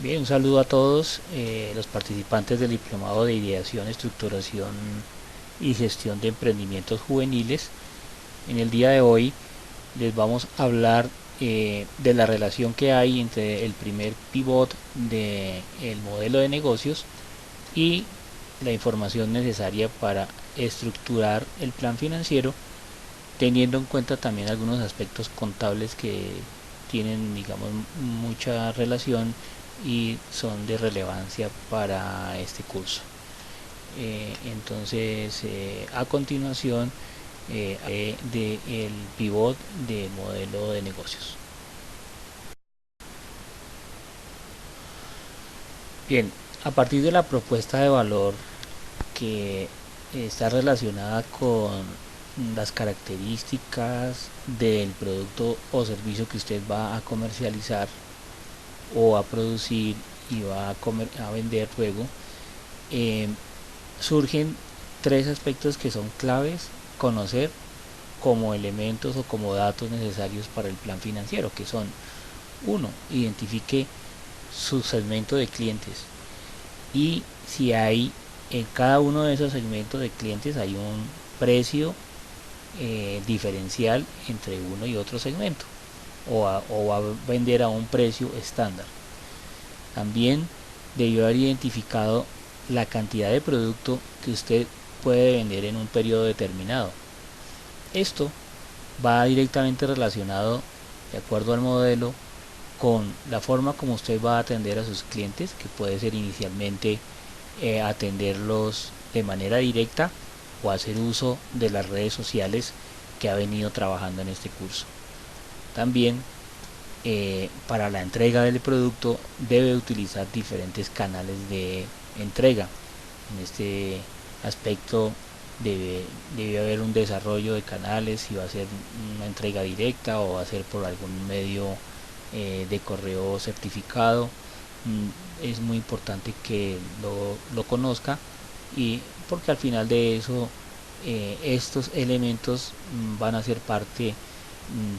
Bien, un saludo a todos los participantes del Diplomado de Ideación, Estructuración y Gestión de Emprendimientos Juveniles. En el día de hoy les vamos a hablar de la relación que hay entre el primer pivot del modelo de negocios y la información necesaria para estructurar el plan financiero, teniendo en cuenta también algunos aspectos contables que tienen, digamos, mucha relación y son de relevancia para este curso. A continuación, del pivot de modelo de negocios. Bien, a partir de la propuesta de valor que está relacionada con las características del producto o servicio que usted va a comercializar o a producir y va a vender luego, eh, surgen tres aspectos que son claves conocer como elementos o como datos necesarios para el plan financiero, que son: uno, identifique su segmento de clientes, y si hay en cada uno de esos segmentos de clientes hay un precio diferencial entre uno y otro segmento, o va a vender a un precio estándar. También debió haber identificado la cantidad de producto que usted puede vender en un periodo determinado. Esto va directamente relacionado, de acuerdo al modelo, con la forma como usted va a atender a sus clientes, que puede ser inicialmente atenderlos de manera directa o hacer uso de las redes sociales que ha venido trabajando en este curso. También para la entrega del producto debe utilizar diferentes canales de entrega. En este aspecto debe haber un desarrollo de canales, si va a ser una entrega directa o va a ser por algún medio de correo certificado. Es muy importante que lo conozca, y porque al final de eso estos elementos van a ser parte,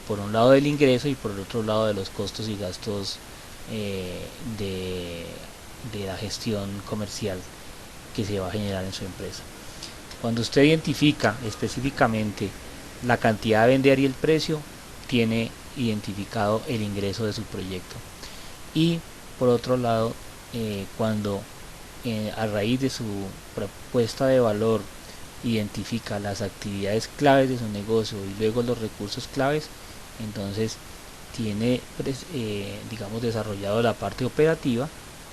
por un lado, del ingreso y por el otro lado de los costos y gastos eh, de, de la gestión comercial que se va a generar en su empresa. Cuando usted identifica específicamente la cantidad de vender y el precio, tiene identificado el ingreso de su proyecto. Y por otro lado, cuando a raíz de su propuesta de valor identifica las actividades claves de su negocio y luego los recursos claves, entonces tiene, digamos, desarrollado la parte operativa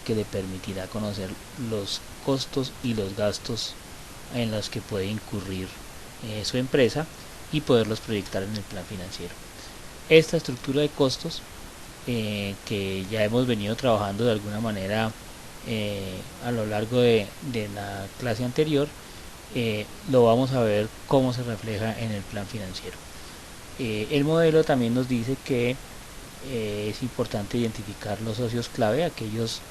que le permitirá conocer los costos y los gastos en los que puede incurrir su empresa y poderlos proyectar en el plan financiero. Esta estructura de costos, que ya hemos venido trabajando de alguna manera a lo largo de la clase anterior, lo vamos a ver cómo se refleja en el plan financiero. El modelo también nos dice que es importante identificar los socios clave, aquellos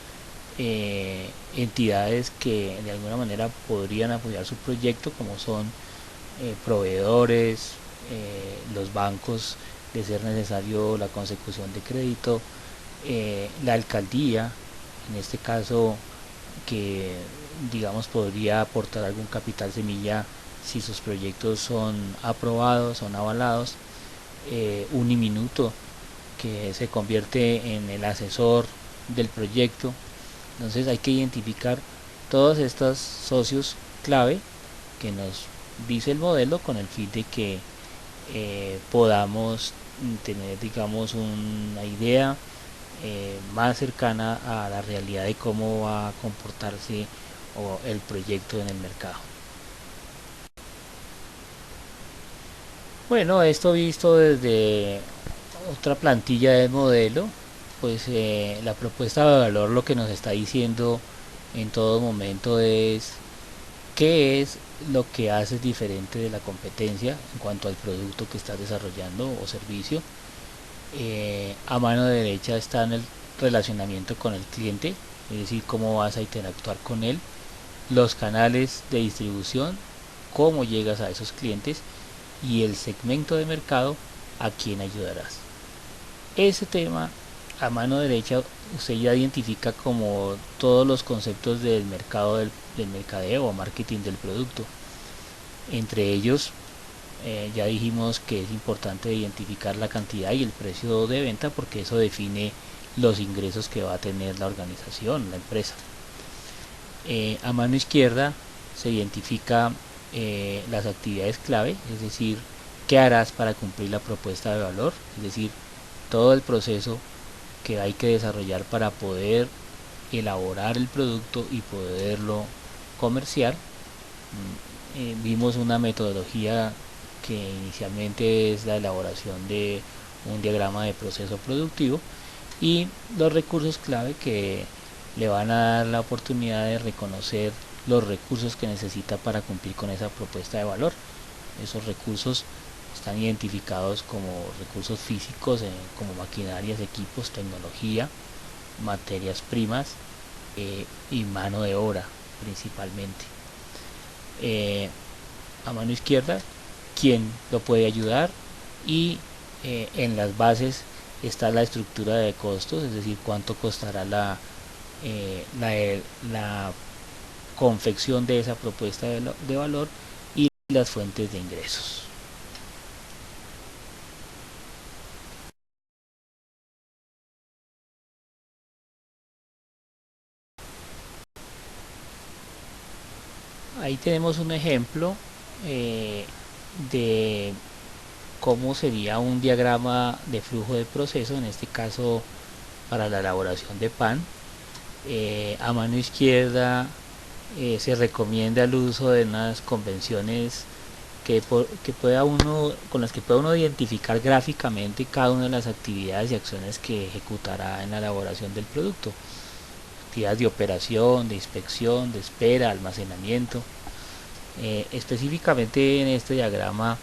entidades que de alguna manera podrían apoyar su proyecto, como son proveedores, los bancos, de ser necesario la consecución de crédito, la alcaldía, en este caso, que digamos podría aportar algún capital semilla si sus proyectos son aprobados, son avalados, Uniminuto, que se convierte en el asesor del proyecto. Entonces hay que identificar todos estos socios clave que nos dice el modelo, con el fin de que podamos tener, digamos, una idea más cercana a la realidad de cómo va a comportarse el proyecto en el mercado. Bueno, esto visto desde otra plantilla del modelo, pues la propuesta de valor lo que nos está diciendo en todo momento es qué es lo que hace diferente de la competencia en cuanto al producto que estás desarrollando o servicio. A mano derecha está en el relacionamiento con el cliente, es decir, cómo vas a interactuar con él, los canales de distribución, cómo llegas a esos clientes, y el segmento de mercado a quien ayudarás. Ese tema a mano derecha usted ya identifica como todos los conceptos del mercado del mercadeo o marketing del producto. Entre ellos, ya dijimos que es importante identificar la cantidad y el precio de venta, porque eso define los ingresos que va a tener la organización, la empresa. A mano izquierda se identifica las actividades clave, es decir, qué harás para cumplir la propuesta de valor, es decir, todo el proceso que hay que desarrollar para poder elaborar el producto y poderlo comerciar. Vimos una metodología que inicialmente es la elaboración de un diagrama de proceso productivo, y los recursos clave que le van a dar la oportunidad de reconocer los recursos que necesita para cumplir con esa propuesta de valor. Esos recursos están identificados como recursos físicos, como maquinarias, equipos, tecnología, materias primas y mano de obra principalmente. A mano izquierda, quién lo puede ayudar, y en las bases está la estructura de costos, es decir, cuánto costará la confección de esa propuesta de valor, y las fuentes de ingresos. Ahí tenemos un ejemplo de cómo sería un diagrama de flujo de proceso, en este caso para la elaboración de pan. A mano izquierda se recomienda el uso de unas convenciones que pueda uno, con las que pueda uno identificar gráficamente cada una de las actividades y acciones que ejecutará en la elaboración del producto. Actividades de operación, de inspección, de espera, almacenamiento. Específicamente en este diagrama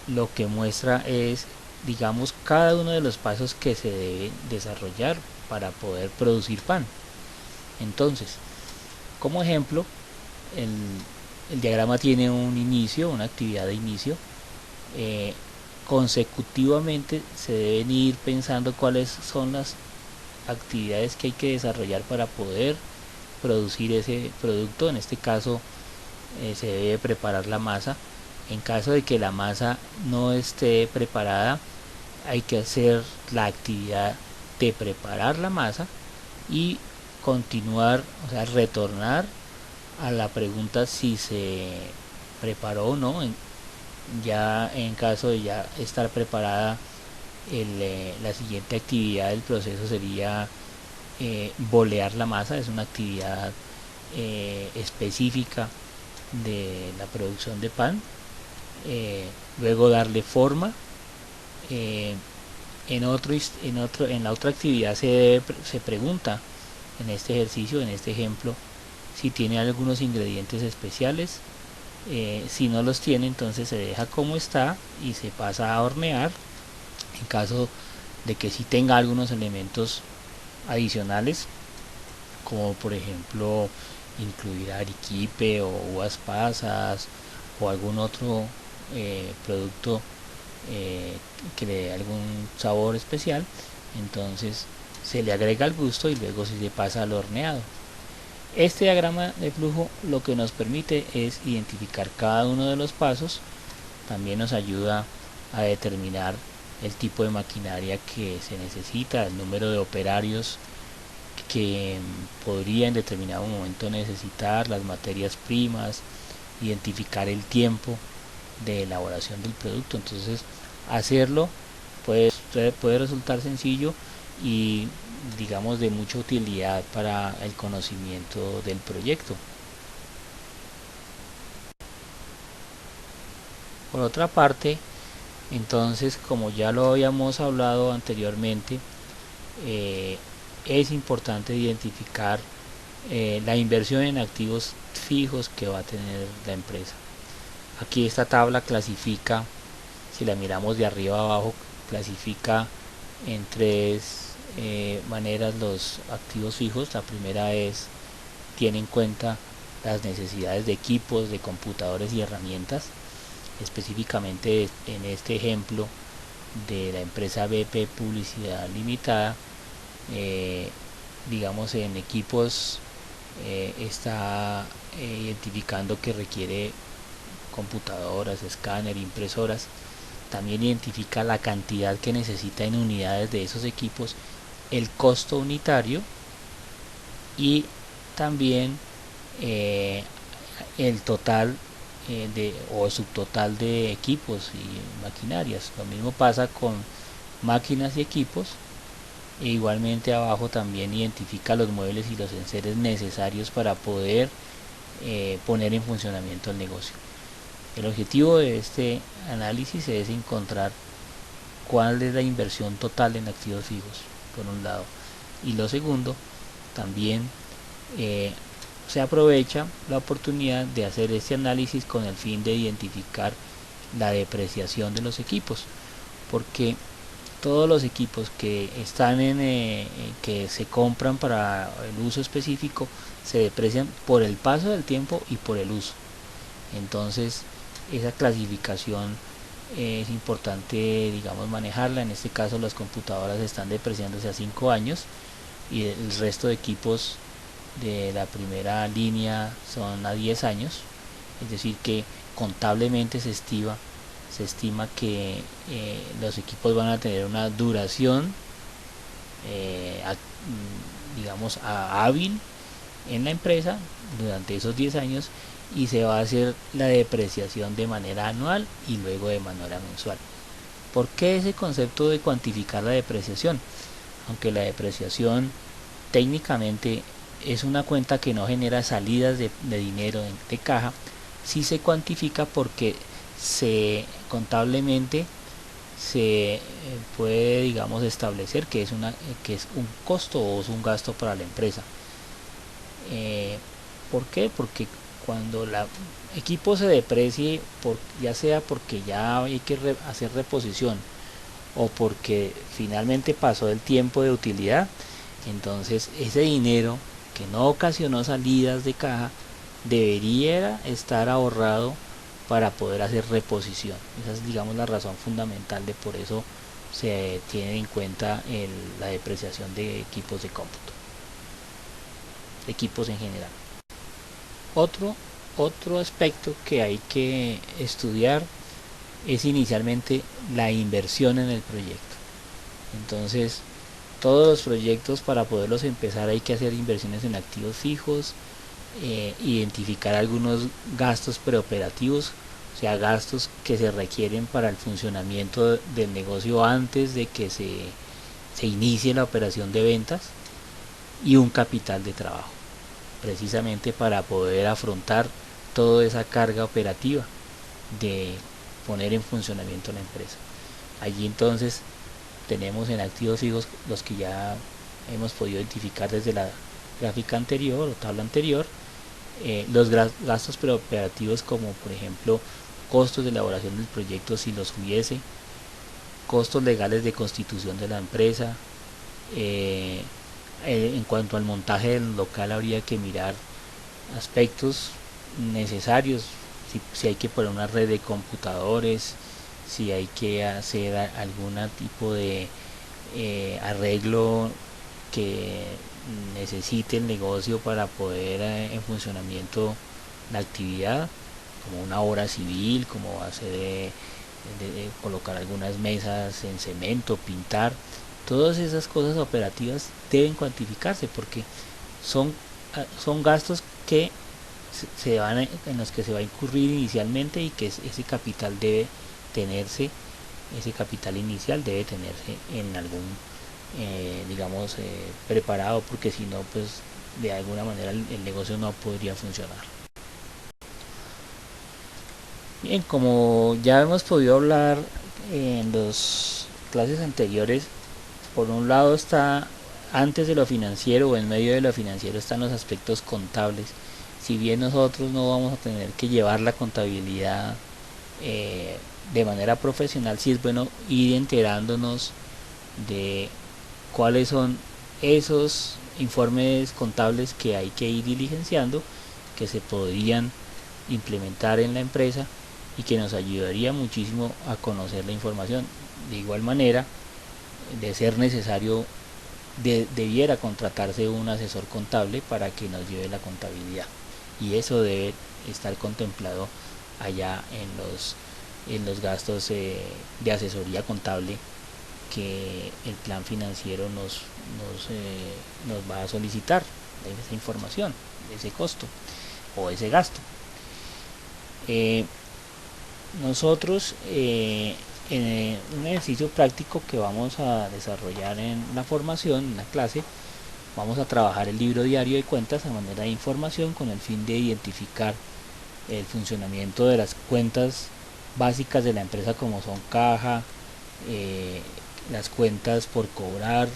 lo que muestra es, digamos, cada uno de los pasos que se deben desarrollar para poder producir pan. Entonces, como ejemplo, el diagrama tiene un inicio, una actividad de inicio. Consecutivamente se deben ir pensando cuáles son las actividades que hay que desarrollar para poder producir ese producto. En este caso se debe preparar la masa. En caso de que la masa no esté preparada, hay que hacer la actividad de preparar la masa y continuar, o sea, retornar a la pregunta si se preparó o no. Ya en caso de ya estar preparada, la siguiente actividad del proceso sería bolear la masa. Es una actividad específica de la producción de pan. Luego darle forma. En la otra actividad se pregunta, en este ejercicio, en este ejemplo, si tiene algunos ingredientes especiales. Si no los tiene, entonces se deja como está y se pasa a hornear. En caso de que sí tenga algunos elementos adicionales, como por ejemplo incluir arequipe o uvas pasas o algún otro producto que le dé algún sabor especial, entonces se le agrega al gusto y luego se pasa al horneado. Este diagrama de flujo lo que nos permite es identificar cada uno de los pasos. También nos ayuda a determinar el tipo de maquinaria que se necesita, el número de operarios que podría en determinado momento necesitar, las materias primas, identificar el tiempo de elaboración del producto. Entonces hacerlo puede resultar sencillo y, digamos, de mucha utilidad para el conocimiento del proyecto. Por otra parte, entonces, como ya lo habíamos hablado anteriormente, es importante identificar la inversión en activos fijos que va a tener la empresa. Aquí esta tabla clasifica, si la miramos de arriba a abajo, clasifica en tres maneras los activos fijos. La primera tiene en cuenta las necesidades de equipos, de computadores y herramientas. Específicamente en este ejemplo de la empresa BP Publicidad Limitada, digamos en equipos, está identificando que requiere computadoras, escáner, impresoras. También identifica la cantidad que necesita en unidades de esos equipos, el costo unitario y también el total o subtotal de equipos y maquinarias. Lo mismo pasa con máquinas y equipos. E igualmente abajo también identifica los muebles y los enseres necesarios para poder poner en funcionamiento el negocio. El objetivo de este análisis es encontrar cuál es la inversión total en activos fijos, por un lado, y lo segundo, también se aprovecha la oportunidad de hacer este análisis con el fin de identificar la depreciación de los equipos, porque todos los equipos que están que se compran para el uso específico se deprecian por el paso del tiempo y por el uso. Entonces esa clasificación es importante, digamos, manejarla. En este caso las computadoras están depreciándose a 5 años y el resto de equipos de la primera línea son a 10 años, es decir que contablemente se estima que los equipos van a tener una duración digamos hábil en la empresa durante esos 10 años, y se va a hacer la depreciación de manera anual y luego de manera mensual. ¿Por qué ese concepto de cuantificar la depreciación? Aunque la depreciación técnicamente es una cuenta que no genera salidas de dinero de caja, sí se cuantifica porque contablemente se puede, digamos, establecer que es un costo o es un gasto para la empresa. ¿Por qué? Porque cuando el equipo se deprecie, ya sea porque ya hay que hacer reposición o porque finalmente pasó el tiempo de utilidad, entonces ese dinero que no ocasionó salidas de caja debería estar ahorrado para poder hacer reposición. Esa es, digamos, la razón fundamental de por eso se tiene en cuenta la depreciación de equipos de cómputo, equipos en general. Otro aspecto que hay que estudiar es inicialmente la inversión en el proyecto. Entonces, todos los proyectos, para poderlos empezar, hay que hacer inversiones en activos fijos, identificar algunos gastos preoperativos, o sea, gastos que se requieren para el funcionamiento del negocio antes de que se inicie la operación de ventas, y un capital de trabajo, precisamente para poder afrontar toda esa carga operativa de poner en funcionamiento la empresa. Allí entonces tenemos en activos fijos los que ya hemos podido identificar desde la gráfica anterior o tabla anterior, los gastos preoperativos, como por ejemplo costos de elaboración del proyecto si los hubiese, costos legales de constitución de la empresa. En cuanto al montaje del local, habría que mirar aspectos necesarios, si hay que poner una red de computadores, si hay que hacer algún tipo de arreglo que necesite el negocio para poder en funcionamiento la actividad, como una obra civil, como hacer de colocar algunas mesas en cemento, pintar. Todas esas cosas operativas deben cuantificarse porque son gastos que en los que se va a incurrir inicialmente, y que ese capital debe tenerse, ese capital inicial debe tenerse en algún digamos preparado, porque si no, pues de alguna manera el negocio no podría funcionar. Bien, como ya hemos podido hablar en las clases anteriores, por un lado está, antes de lo financiero o en medio de lo financiero, están los aspectos contables. Si bien nosotros no vamos a tener que llevar la contabilidad de manera profesional, sí es bueno ir enterándonos de cuáles son esos informes contables que hay que ir diligenciando, que se podrían implementar en la empresa y que nos ayudaría muchísimo a conocer la información. De igual manera, de ser necesario, debiera contratarse un asesor contable para que nos lleve la contabilidad, y eso debe estar contemplado allá en los gastos de asesoría contable que el plan financiero nos va a solicitar, de esa información, de ese costo o ese gasto. Nosotros, en un ejercicio práctico que vamos a desarrollar en la formación, en la clase, vamos a trabajar el libro diario de cuentas a manera de información con el fin de identificar el funcionamiento de las cuentas básicas de la empresa, como son caja, las cuentas por cobrar,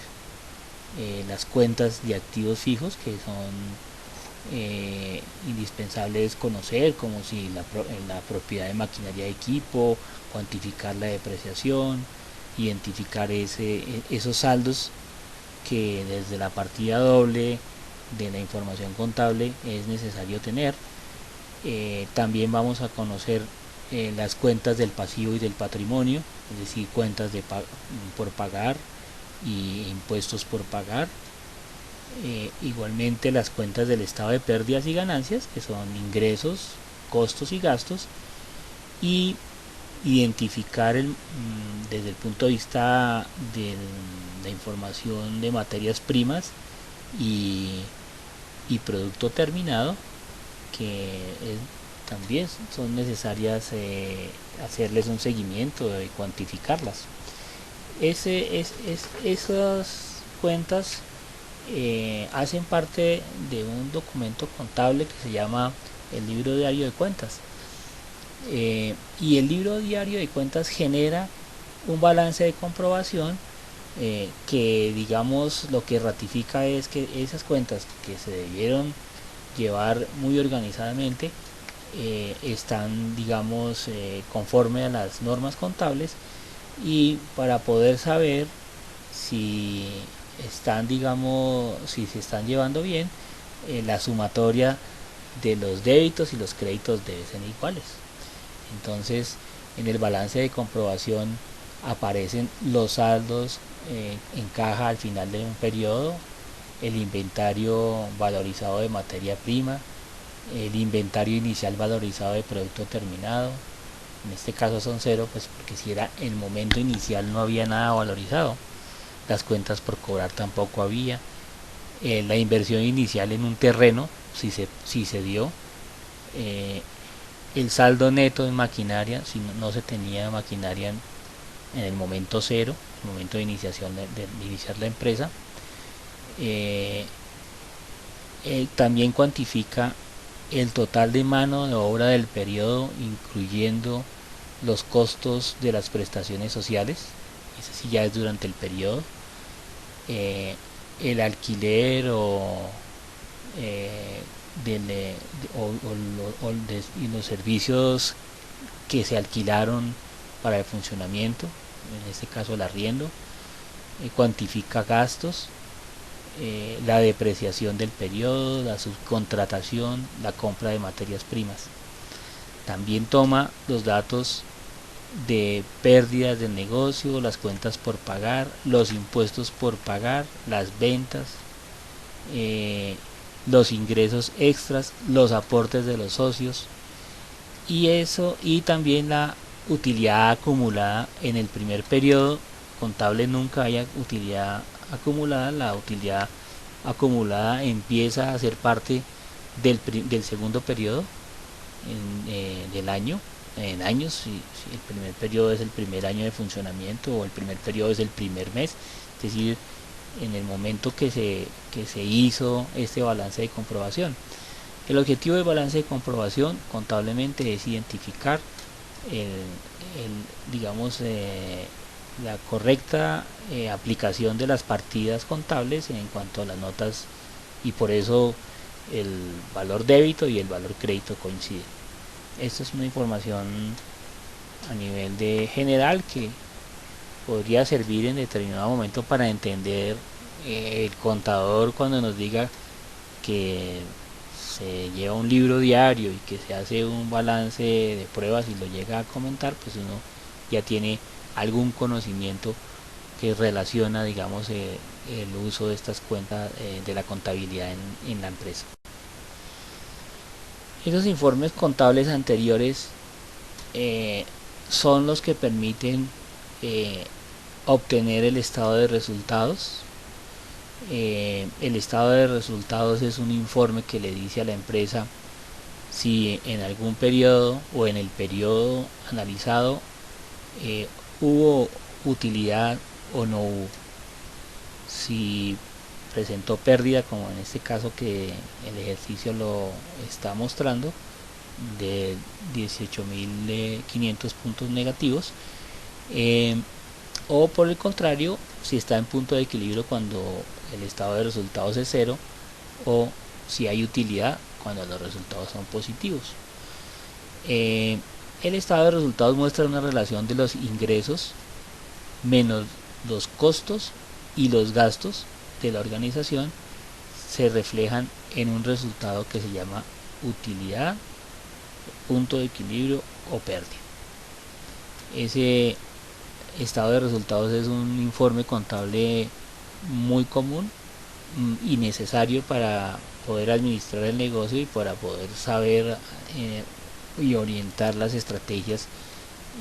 las cuentas de activos fijos que son indispensables conocer, como si la propiedad de maquinaria de equipo, cuantificar la depreciación, identificar esos saldos que desde la partida doble de la información contable es necesario tener. También vamos a conocer las cuentas del pasivo y del patrimonio, es decir, cuentas por pagar y impuestos por pagar. Igualmente las cuentas del estado de pérdidas y ganancias, que son ingresos, costos y gastos, y identificar desde el punto de vista de la información de materias primas y producto terminado, que también son necesarias hacerles un seguimiento y cuantificarlas. Esas cuentas hacen parte de un documento contable que se llama el libro diario de cuentas, y el libro diario de cuentas genera un balance de comprobación que, digamos, lo que ratifica es que esas cuentas que se debieron llevar muy organizadamente están, digamos, conforme a las normas contables, y para poder saber si están, digamos, si se están llevando bien, la sumatoria de los débitos y los créditos deben ser iguales. Entonces, en el balance de comprobación aparecen los saldos en caja al final de un periodo, el inventario valorizado de materia prima, el inventario inicial valorizado de producto terminado. En este caso son cero, pues porque si era el momento inicial no había nada valorizado. Las cuentas por cobrar tampoco había. La inversión inicial en un terreno, si se dio. El saldo neto en maquinaria, si no se tenía maquinaria en el momento cero, el momento de iniciación de iniciar la empresa. También cuantifica el total de mano de obra del periodo, incluyendo los costos de las prestaciones sociales, eso sí ya es durante el periodo. El alquiler y los servicios que se alquilaron para el funcionamiento, en este caso el arriendo. Cuantifica gastos, la depreciación del periodo, la subcontratación, la compra de materias primas. También toma los datos de pérdidas del negocio, las cuentas por pagar, los impuestos por pagar, las ventas, los ingresos extras, los aportes de los socios, y también la utilidad acumulada en el primer periodo contable. Nunca haya utilidad acumulada, la utilidad acumulada empieza a ser parte del segundo periodo del año. En años, si el primer periodo es el primer año de funcionamiento o el primer periodo es el primer mes, es decir, en el momento que se hizo este balance de comprobación. El objetivo del balance de comprobación contablemente es identificar digamos, la correcta aplicación de las partidas contables en cuanto a las notas, y por eso el valor débito y el valor crédito coinciden. Esta es una información a nivel de general que podría servir en determinado momento para entender el contador cuando nos diga que se lleva un libro diario y que se hace un balance de pruebas y lo llega a comentar, pues uno ya tiene algún conocimiento que relaciona, digamos, el uso de estas cuentas de la contabilidad en la empresa. Esos informes contables anteriores son los que permiten obtener el estado de resultados. El estado de resultados es un informe que le dice a la empresa si en algún periodo o en el periodo analizado hubo utilidad o no hubo, si presentó pérdida, como en este caso que el ejercicio lo está mostrando, de 18.500 puntos negativos, o por el contrario, si está en punto de equilibrio cuando el estado de resultados es cero, o si hay utilidad cuando los resultados son positivos. El estado de resultados muestra una relación de los ingresos menos los costos y los gastos de la organización se reflejan en un resultado que se llama utilidad, punto de equilibrio o pérdida. Ese estado de resultados es un informe contable muy común y necesario para poder administrar el negocio y para poder saber y orientar las estrategias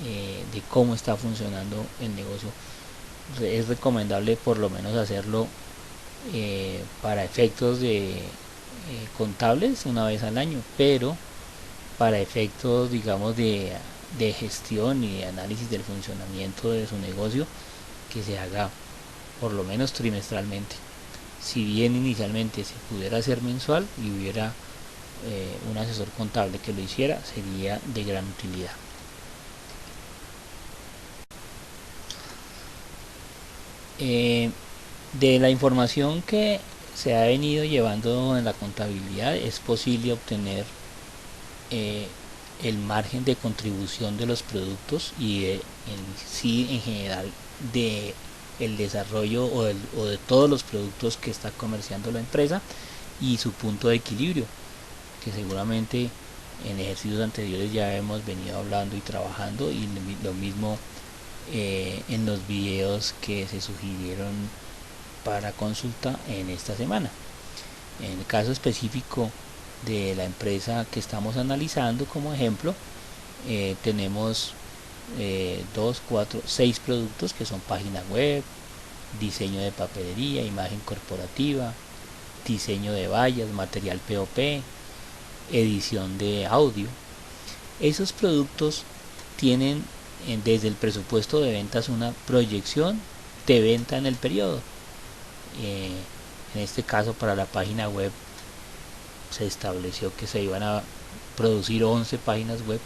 de cómo está funcionando el negocio. Es recomendable por lo menos hacerlo para efectos de contables una vez al año, pero para efectos, digamos, de gestión y de análisis del funcionamiento de su negocio, que se haga por lo menos trimestralmente. Si bien inicialmente se pudiera hacer mensual y hubiera un asesor contable que lo hiciera, sería de gran utilidad. De la información que se ha venido llevando en la contabilidad es posible obtener el margen de contribución de los productos y en general de el desarrollo o de todos los productos que está comerciando la empresa y su punto de equilibrio, que seguramente en ejercicios anteriores ya hemos venido hablando y trabajando, y lo mismo en los videos que se sugirieron para consulta en esta semana. En el caso específico de la empresa que estamos analizando como ejemplo, tenemos 2, 4, 6 productos que son página web, diseño de papelería, imagen corporativa, diseño de vallas, material POP, edición de audio. Esos productos tienen desde el presupuesto de ventas una proyección de venta en el periodo. En este caso, para la página web se estableció que se iban a producir 11 páginas web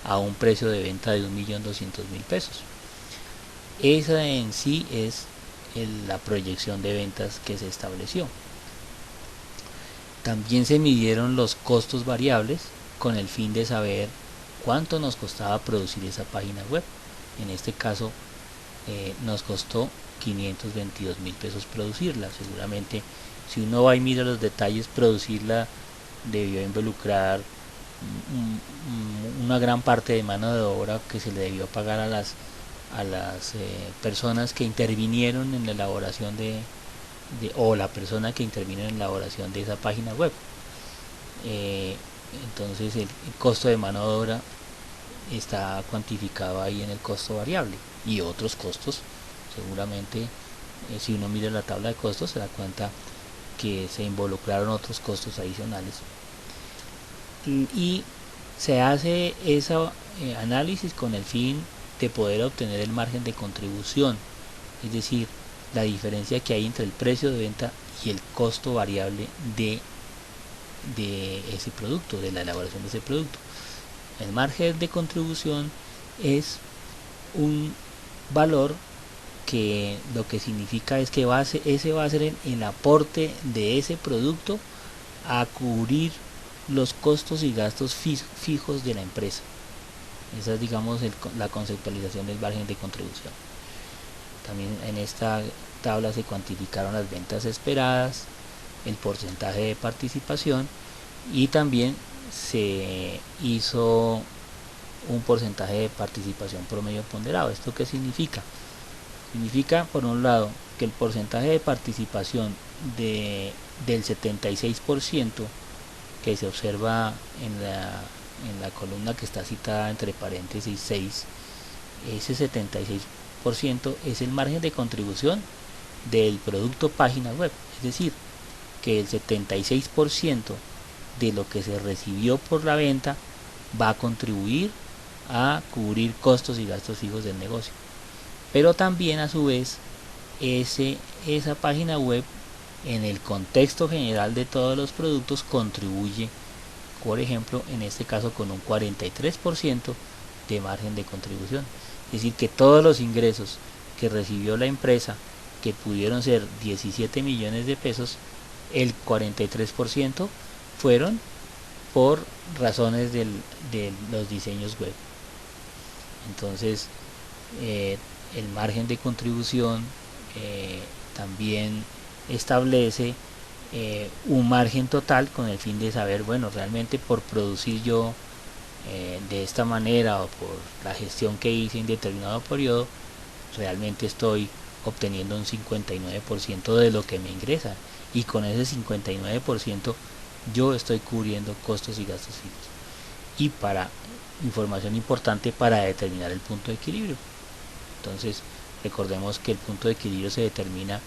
a un precio de venta de 1.200.000 pesos. Esa en sí es la proyección de ventas que se estableció. También se midieron los costos variables con el fin de saber cuánto nos costaba producir esa página web. En este caso nos costó 522.000 pesos producirla. Seguramente si uno va y mira los detalles, producirla debió involucrar una gran parte de mano de obra que se le debió pagar a las personas que intervinieron en la elaboración o la persona que intervino en la elaboración de esa página web. Entonces el costo de mano de obra está cuantificado ahí en el costo variable, y otros costos seguramente, si uno mira la tabla de costos se da cuenta que se involucraron otros costos adicionales, y se hace ese análisis con el fin de poder obtener el margen de contribución, es decir, la diferencia que hay entre el precio de venta y el costo variable de ese producto, de la elaboración de ese producto. El margen de contribución es un valor que lo que significa es que ese va a ser el aporte de ese producto a cubrir los costos y gastos fijos de la empresa. Esa es, digamos, la conceptualización del margen de contribución. También en esta tabla se cuantificaron las ventas esperadas, el porcentaje de participación y también se hizo un porcentaje de participación promedio ponderado. ¿Esto qué significa? Significa, por un lado, que el porcentaje de participación del 76% que se observa en la columna que está citada entre paréntesis 6, ese 76% es el margen de contribución del producto página web. Es decir, que el 76% de lo que se recibió por la venta va a contribuir a cubrir costos y gastos fijos del negocio. Pero también a su vez esa página web en el contexto general de todos los productos contribuye, por ejemplo, en este caso con un 43% de margen de contribución. Es decir, que todos los ingresos que recibió la empresa, que pudieron ser 17 millones de pesos, el 43% fueron por razones de los diseños web. Entonces, el margen de contribución también establece un margen total con el fin de saber, bueno, realmente por producir yo de esta manera o por la gestión que hice en determinado periodo, realmente estoy obteniendo un 59% de lo que me ingresa, y con ese 59% yo estoy cubriendo costos y gastos fijos. Y para información importante, para determinar el punto de equilibrio. Entonces, recordemos que el punto de equilibrio se determina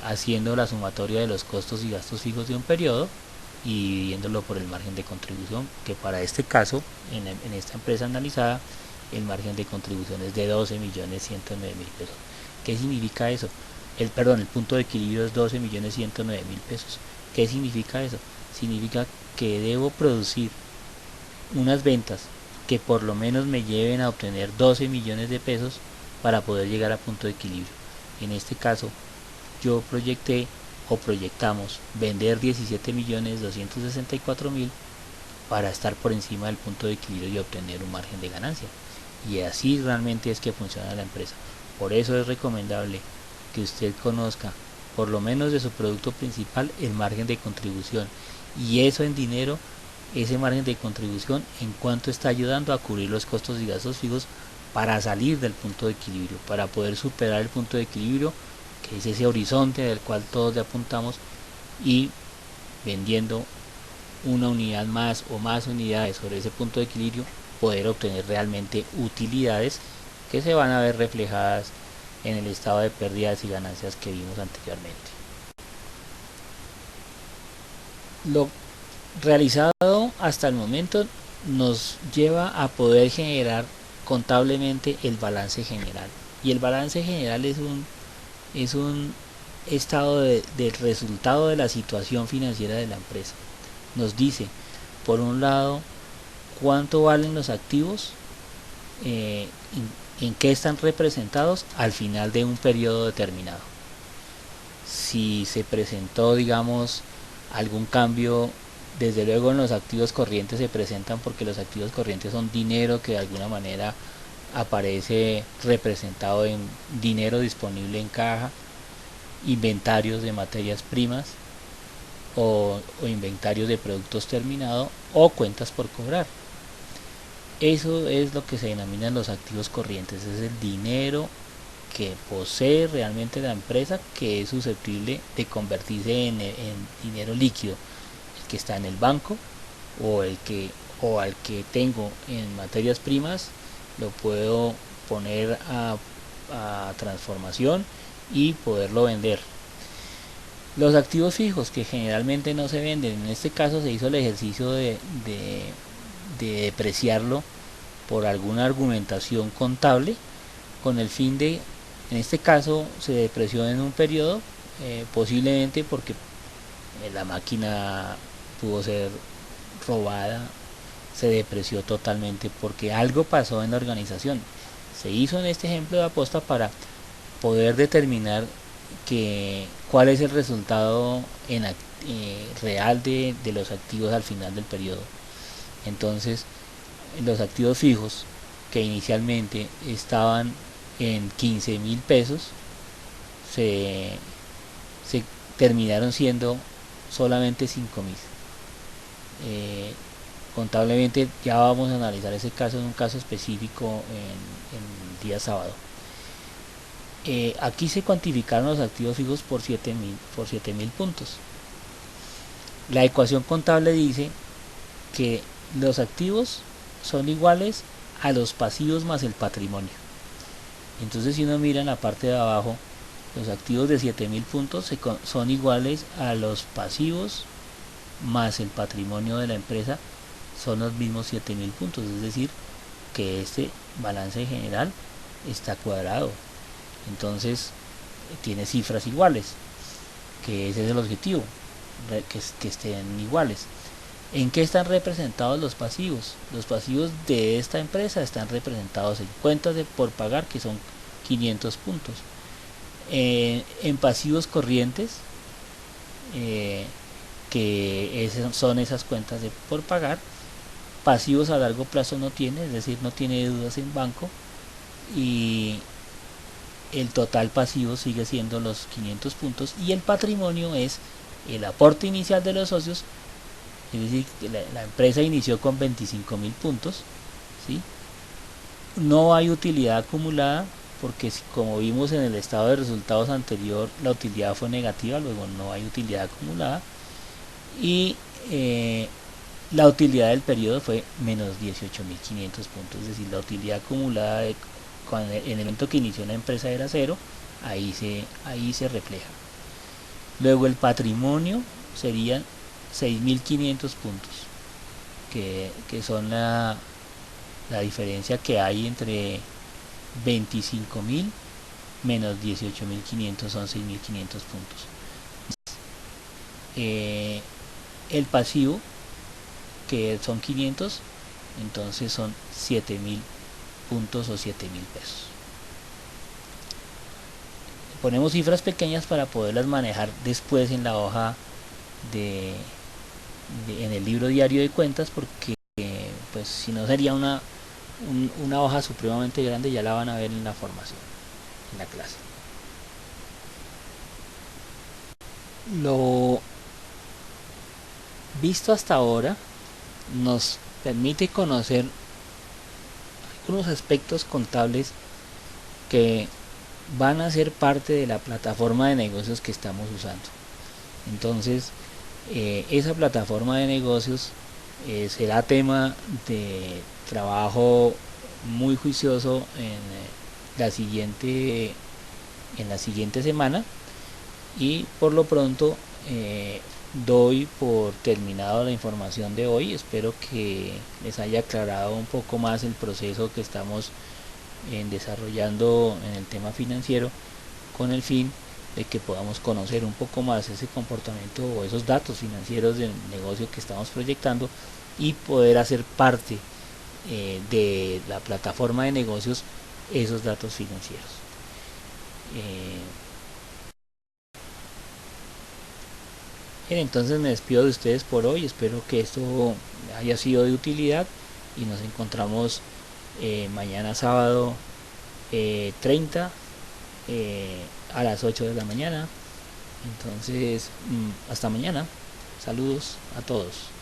haciendo la sumatoria de los costos y gastos fijos de un periodo y dividiéndolo por el margen de contribución, que para este caso, en esta empresa analizada, el margen de contribución es de 12.109.000 pesos. ¿Qué significa eso? El punto de equilibrio es 12.109.000 pesos. ¿Qué significa eso? Significa que debo producir unas ventas que por lo menos me lleven a obtener 12 millones de pesos para poder llegar a punto de equilibrio. En este caso, yo proyecté o proyectamos vender 17.264.000 para estar por encima del punto de equilibrio y obtener un margen de ganancia. Y así realmente es que funciona la empresa. Por eso es recomendable que usted conozca, por lo menos de su producto principal, el margen de contribución. Y eso en dinero, ese margen de contribución, en cuanto está ayudando a cubrir los costos y gastos fijos para salir del punto de equilibrio, para poder superar el punto de equilibrio, que es ese horizonte del cual todos le apuntamos, y vendiendo una unidad más o más unidades sobre ese punto de equilibrio, poder obtener realmente utilidades que se van a ver reflejadas en el estado de pérdidas y ganancias que vimos anteriormente. Lo realizado hasta el momento nos lleva a poder generar contablemente el balance general, y el balance general es un estado del resultado de la situación financiera de la empresa. Nos dice, por un lado, cuánto valen los activos, en qué están representados al final de un periodo determinado. Si se presentó, digamos, algún cambio, desde luego en los activos corrientes se presentan, porque los activos corrientes son dinero que de alguna manera aparece representado en dinero disponible en caja, inventarios de materias primas o inventarios de productos terminados o cuentas por cobrar. Eso es lo que se denominan los activos corrientes, es el dinero que posee realmente la empresa, que es susceptible de convertirse en dinero líquido, el que está en el banco o al que tengo en materias primas, lo puedo poner a transformación y poderlo vender. Los activos fijos, que generalmente no se venden, en este caso se hizo el ejercicio de depreciarlo por alguna argumentación contable, con el fin de, en este caso se depreció en un periodo, posiblemente porque la máquina pudo ser robada, se depreció totalmente porque algo pasó en la organización. Se hizo en este ejemplo de aposta para poder determinar cuál es el resultado real de los activos al final del periodo. Entonces, los activos fijos, que inicialmente estaban en 15.000 pesos, se terminaron siendo solamente 5.000. Contablemente ya vamos a analizar ese caso en un caso específico en el día sábado. Aquí se cuantificaron los activos fijos por 7.000 puntos. La ecuación contable dice que los activos son iguales a los pasivos más el patrimonio. Entonces, si uno mira en la parte de abajo, los activos de 7.000 puntos son iguales a los pasivos más el patrimonio de la empresa, son los mismos 7.000 puntos. Es decir, que este balance general está cuadrado. Entonces, tiene cifras iguales, que ese es el objetivo, que estén iguales. ¿En qué están representados los pasivos? Los pasivos de esta empresa están representados en cuentas por pagar, que son 500 puntos. En pasivos corrientes, que son esas cuentas por pagar. Pasivos a largo plazo no tiene, es decir, no tiene deudas en banco, y el total pasivo sigue siendo los 500 puntos, y el patrimonio es el aporte inicial de los socios. Es decir, que la empresa inició con 25.000 puntos, ¿sí? No hay utilidad acumulada, porque como vimos en el estado de resultados anterior, la utilidad fue negativa, luego no hay utilidad acumulada, y la utilidad del periodo fue menos 18.500 puntos. Es decir, la utilidad acumulada en el momento que inició la empresa era cero. Ahí se refleja. Luego el patrimonio serían 6.500 puntos, que son la diferencia que hay entre 25.000 menos 18.500, son 6.500 puntos. El pasivo, que son 500, entonces son 7.000 puntos o 7.000 pesos. Ponemos cifras pequeñas para poderlas manejar después en la hoja en el libro diario de cuentas, porque pues si no sería una hoja supremamente grande. Ya la van a ver en la formación, en la clase. Lo visto hasta ahora nos permite conocer algunos aspectos contables que van a ser parte de la plataforma de negocios que estamos usando. Entonces, esa plataforma de negocios será tema de trabajo muy juicioso en la siguiente semana, y por lo pronto doy por terminado la información de hoy. Espero que les haya aclarado un poco más el proceso que estamos desarrollando en el tema financiero, con el fin de que podamos conocer un poco más ese comportamiento o esos datos financieros del negocio que estamos proyectando, y poder hacer parte de la plataforma de negocios esos datos financieros. Entonces me despido de ustedes por hoy. Espero que esto haya sido de utilidad, y nos encontramos mañana sábado 30 a las 8 de la mañana. Entonces, hasta mañana. Saludos a todos.